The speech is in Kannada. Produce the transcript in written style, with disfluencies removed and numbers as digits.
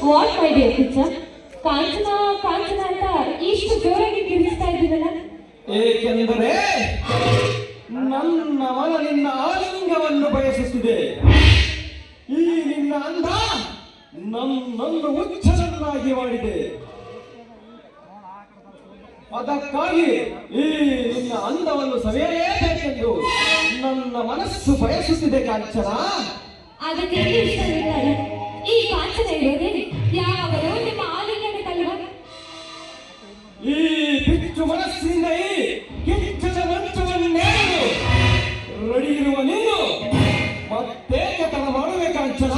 ವಾಟ್ ಮೈ ಡಿಯರ್ ಕಿಚ್ಚ, ಕಾಂಚನ ಕಾಂಚನ ಅಂತ ಇಷ್ಟು ಜೋರಾಗಿ ಕಿರಿಸ್ತಾ ಇದ್ದೀರಲ್ಲ? ಏಕೆಂದರೆ ನನ್ನ ಮನ ನಿನ್ನ ಆಲಿಂಗವನ್ನು ಬಯಸುತ್ತಿದೆ. ಈ ನಿನ್ನ ಅಂದ ನನ್ನನ್ನು ಹುಚ್ಚನನ್ನಾಗಿ ಮಾಡಿದೆ. ಅದಕ್ಕಾಗಿ ಈ ನಿನ್ನ ಅಂದವನ್ನು ಸವಿಯಲೇಬೇಕೆಂದು ನನ್ನ ಮನಸ್ಸು ಬಯಸುತ್ತಿದೆ ಕಾಂಚನ. ಅದಕ್ಕೆ ಇಷ್ಟವಿದ್ದಾರೆ. ಈ ಕಾಂಚನ ಇರೋದೇ ಯಾವಾಗಲೂ ನಿಮ್ಮ ಆಲಿಂಗನಕ್ಕಲ್ವ? ಈ ಬಿಚ್ಚು ಮನಸ್ಸಿನಿಂದ ಈ ಕಿಚ್ಚದ ಮಂಚವನ್ನೇರಲು ರೆಡಿ ಇರುವ ನೀನು ಮತ್ತೆ ತಡ ಮಾಡುವೆ ಕಾಂಚನ.